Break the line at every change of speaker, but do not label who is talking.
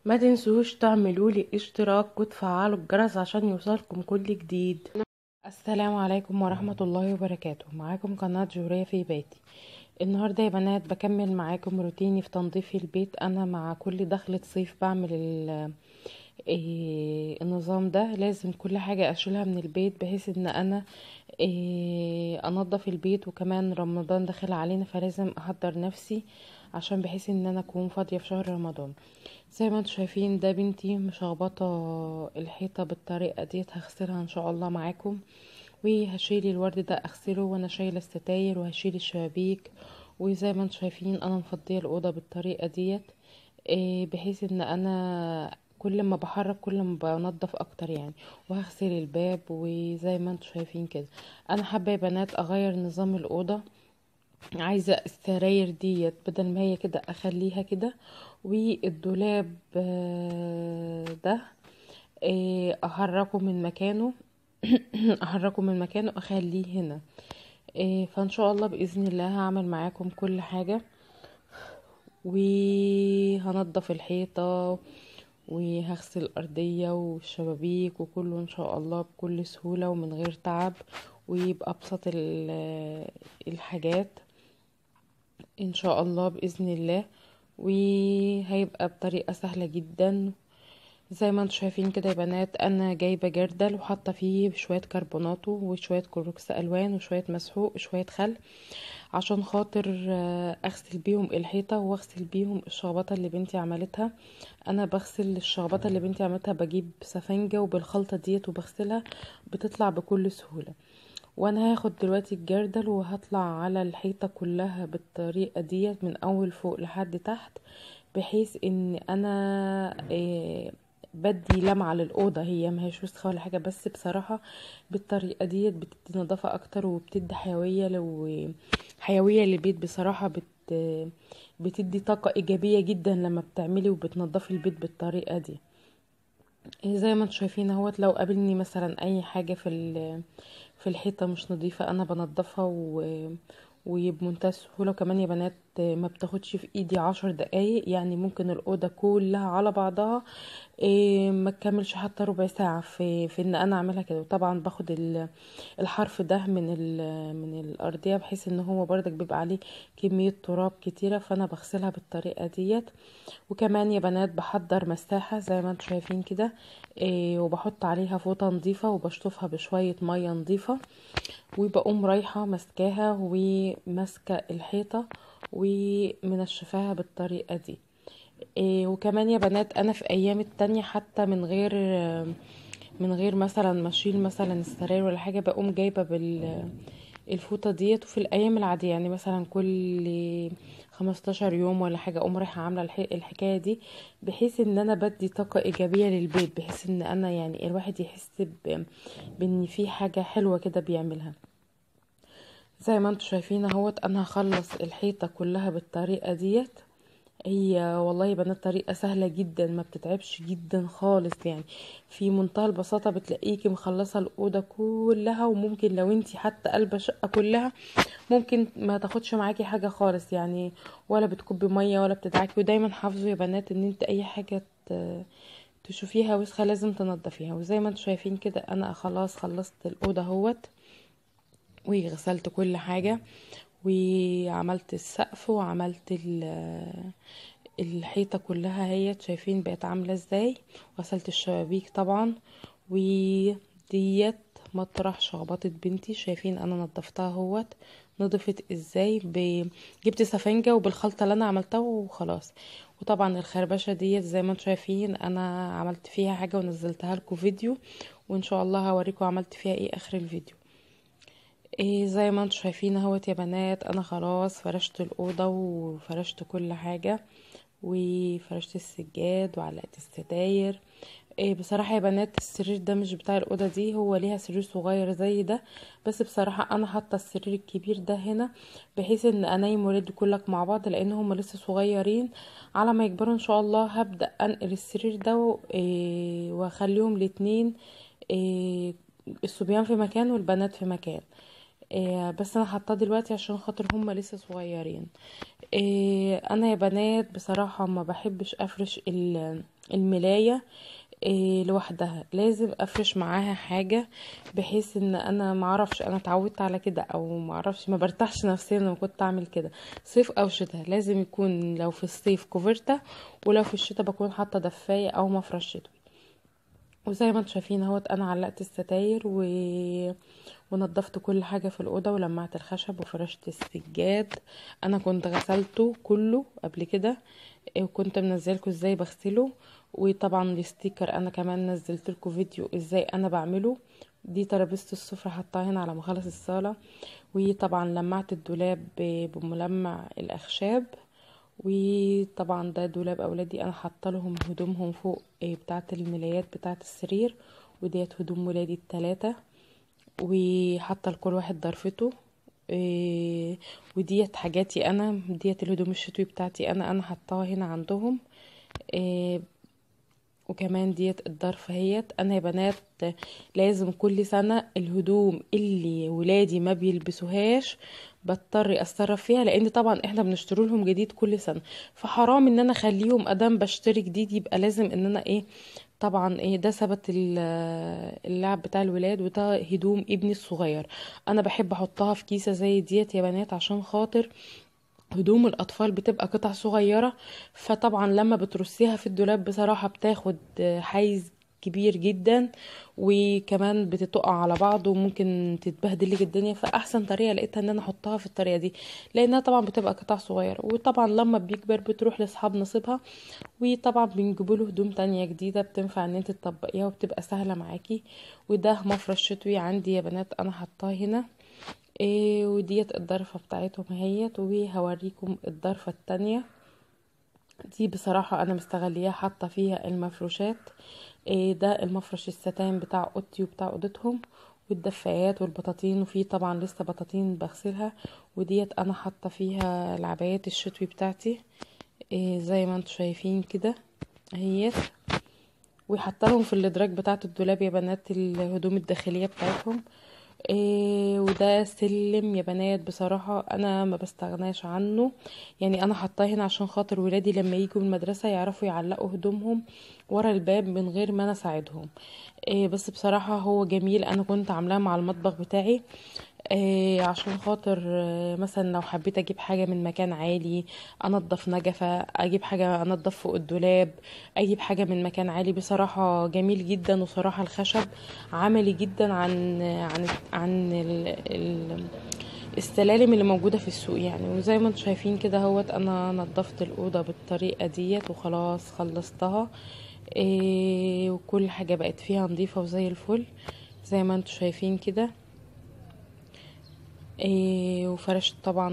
ما تنسوش تعملوا لي اشتراك وتفعلوا الجرس عشان يوصلكم كل جديد. السلام عليكم ورحمة الله وبركاته. معاكم قناة جورية في بيتي. النهاردة يا بنات بكمل معاكم روتيني في تنظيف البيت. انا مع كل دخلة صيف بعمل النظام ده. لازم كل حاجة اشيلها من البيت بحيث ان انا انضف البيت، وكمان رمضان داخل علينا فلازم احضر نفسي عشان بحيث ان انا اكون فاضية في شهر رمضان. زي ما انتم شايفين ده بنتي مشخبطة الحيطة بالطريقة ديت، هغسلها ان شاء الله معاكم. وهشيل الورد ده اغسله وانا شايلة الستاير، وهشيل الشبابيك. وزي ما انتم شايفين انا مفضية الأوضة بالطريقة ديت، بحيث ان انا كل ما بحرك كل ما بنضف اكتر يعني. وهغسل الباب، وزي ما انتم شايفين كده انا حابة يا بنات اغير نظام الأوضة. عايزة السراير ديت بدل ما هي كده اخليها كده، والدولاب ده احركه من مكانه. احركه من مكانه اخليه هنا. فان شاء الله باذن الله هعمل معاكم كل حاجة، وهنضف الحيطة، وهغسل الأرضية والشبابيك وكله إن شاء الله بكل سهولة ومن غير تعب، ويبقى أبسط الحاجات إن شاء الله بإذن الله. وهيبقى بطريقة سهلة جدا. زي ما انتم شايفين كده يا بنات انا جايبه جردل وحاطه فيه شويه كربوناتو وشويه كلوروكس الوان وشويه مسحوق وشويه خل، عشان خاطر اغسل بيهم الحيطه واغسل بيهم الشخبطه اللي بنتي عملتها. انا بغسل الشخبطه اللي بنتي عملتها، بجيب سفنجه وبالخلطه ديت وبغسلها، بتطلع بكل سهوله. وانا هاخد دلوقتي الجردل وهطلع على الحيطه كلها بالطريقه ديت من اول فوق لحد تحت، بحيث ان انا بدي لمعة للأوضة. هي ما هيش وسخة ولا حاجة، بس بصراحة بالطريقة ديت بتدي نظافة أكتر، وبتدي حيوية حيوية للبيت. بصراحة بتدي طاقة إيجابية جدا لما بتعملي وبتنظفي البيت بالطريقة دي. زي ما انتم شايفين اهوت، لو قابلني مثلا اي حاجة في الحيطة مش نظيفة انا بنضفها وبمنتهى السهولة. وكمان يا بنات ما بتاخدش في ايدي 10 دقايق، يعني ممكن الأوضة كلها على بعضها ما تكملش حتى ربع ساعة في ان انا اعملها كده. وطبعا باخد الحرف ده من الارضية، بحيث ان هو برضك بيبقى عليه كمية تراب كتيرة، فانا بغسلها بالطريقة ديت. وكمان يا بنات بحضر مساحة زي ما انتم شايفين كده، وبحط عليها فوطة نظيفة وبشطفها بشوية مية نظيفة، وبقوم رايحة ماسكاها وماسكة الحيطة ومنشفاها بالطريقة دي. وكمان يا بنات انا في ايام التانية حتى من غير مثلا ما اشيل مثلا السراير ولا حاجة، بقوم جايبة الفوطة ديت. وفي الايام العادية يعني مثلا كل 15 يوم ولا حاجة اقوم رايحة عاملة الحكاية دي، بحيث ان انا بدي طاقة ايجابية للبيت، بحيث ان انا يعني الواحد يحس بان في حاجة حلوة كده بيعملها. زي ما انتم شايفين اهوت انا هخلص الحيطة كلها بالطريقة ديت. هي والله يا بنات طريقة سهلة جدا، ما بتتعبش جدا خالص يعني. في منتهى البساطة بتلاقيكي مخلصة الأوضة كلها، وممكن لو انتي حتى قلبة الشقة كلها ممكن ما تاخدش معاكي حاجة خالص يعني، ولا بتكبي مية ولا بتدعكي. ودايما حافظوا يا بنات ان انت اي حاجة تشوفيها وسخة لازم تنضفيها. وزي ما انتم شايفين كده انا خلاص خلصت الأوضة اهوت، وغسلت كل حاجة، وعملت السقف وعملت الحيطة كلها. هي شايفين بقت عاملة ازاي. غسلت الشبابيك طبعا، وديت مطرح شخبطة بنتي. شايفين انا نضفتها اهوت. نضفت ازاي جبت سفنجة وبالخلطة اللي انا عملتها وخلاص. وطبعا الخربشة ديت زي ما انتم شايفين انا عملت فيها حاجة ونزلتها لكم فيديو، وان شاء الله هوريكم عملت فيها ايه اخر الفيديو. ايه زي ما انتم شايفين اهوت يا بنات انا خلاص فرشت الاوضه وفرشت كل حاجه، وفرشت السجاد وعلقت الستاير. إيه بصراحه يا بنات السرير ده مش بتاع الاوضه دي، هو ليها سرير صغير زي ده، بس بصراحه انا حاطه السرير الكبير ده هنا بحيث ان انيم ولادي كلك مع بعض، لان هم لسه صغيرين. على ما يكبروا ان شاء الله هبدا انقل السرير ده واخليهم الاتنين، إيه الصبيان في مكان والبنات في مكان. بس انا حاطاه دلوقتي عشان خاطر هم لسه صغيرين. انا يا بنات بصراحة ما بحبش افرش الملاية لوحدها، لازم افرش معاها حاجة، بحيث ان انا معرفش، انا اتعودت على كده او معرفش، ما برتاحش نفسيا لما كنت اعمل كده. صيف او شتاء لازم يكون، لو في الصيف كوفرتا، ولو في الشتاء بكون حاطة دفاية او مفرش شتوي. وزي ما انتم شايفين اهوت، انا علقت الستاير ونضفت كل حاجة في الأوضة، ولمعت الخشب وفرشت السجاد. انا كنت غسلته كله قبل كده، وكنت منزلكوا ازاي بغسله. وطبعا الستيكر انا كمان نزلت لكم فيديو ازاي انا بعمله. دي ترابيزه السفرة حطها هنا على مخلص الصاله. وطبعا لمعت الدولاب بملمع الاخشاب. وطبعا ده دولاب اولادي، انا حاطه لهم هدومهم فوق بتاعه الملايات بتاعه السرير. وديت هدوم ولادي التلاتة، وحاطه لكل واحد ضرفته. وديت حاجاتي انا، ديت الهدوم الشتوي بتاعتي انا حطاها هنا عندهم. إيه وكمان ديت الضرفة هيت انا يا بنات. لازم كل سنة الهدوم اللي ولادي ما بيلبسوهاش بضطر اتصرف فيها، لان طبعا احنا بنشتري لهم جديد كل سنة، فحرام ان انا اخليهم ادام بشتري جديد، يبقى لازم ان انا طبعا ده ثبت اللعب بتاع الولاد، وده هدوم ابني الصغير. انا بحب احطها في كيسة زي ديت يا بنات، عشان خاطر هدوم الاطفال بتبقى قطع صغيرة. فطبعا لما بترصيها في الدولاب بصراحة بتاخد حيز كبير جدا، وكمان بتتقع على بعض وممكن تتبهدل لك الدنيا. فاحسن طريقة لقيتها ان انا احطها في الطريقة دي، لانها طبعا بتبقى قطع صغيرة، وطبعا لما بيكبر بتروح لاصحاب نصيبها. وطبعا بنجيب له هدوم تانية جديدة بتنفع ان انت تطبقيها وبتبقى سهلة معاكي. وده مفرش شتوي عندي يا بنات، انا حطاه هنا. وديت الضرفة بتاعتهم اهيت، وهوريكم الضرفة التانية. دي بصراحة انا مستغليها، حاطة فيها المفروشات. ده المفرش الستان بتاع اوضتي وبتاع اوضتهم، والدفايات والبطاطين، وفي طبعا لسه بطاطين بغسلها. وديت انا حاطة فيها العبايات الشتوي بتاعتي، زي ما انتم شايفين كده اهيت. وحاطه لهم في الادراج بتاعه الدولاب يا بنات الهدوم الداخليه بتاعتهم. وده سلم يا بنات، بصراحة انا ما بستغناش عنه. يعني انا حطاه هنا عشان خاطر ولادي لما يجوا من المدرسة يعرفوا يعلقوا هدومهم ورا الباب من غير ما انا اساعدهم. بس بصراحة هو جميل، انا كنت عاملاه مع المطبخ بتاعي. عشان خاطر مثلا لو حبيت اجيب حاجة من مكان عالي، انضف نجفة، اجيب حاجة انضف فوق الدولاب، اجيب حاجة من مكان عالي. بصراحة جميل جدا، وصراحة الخشب عملي جدا عن السلالم اللي موجودة في السوق يعني. وزي ما انتم شايفين كده اهوت، انا نظفت الأوضة بالطريقة ديت وخلاص خلصتها. وكل حاجة بقت فيها نظيفة وزي الفل، زي ما انتم شايفين كده. وفرشت طبعا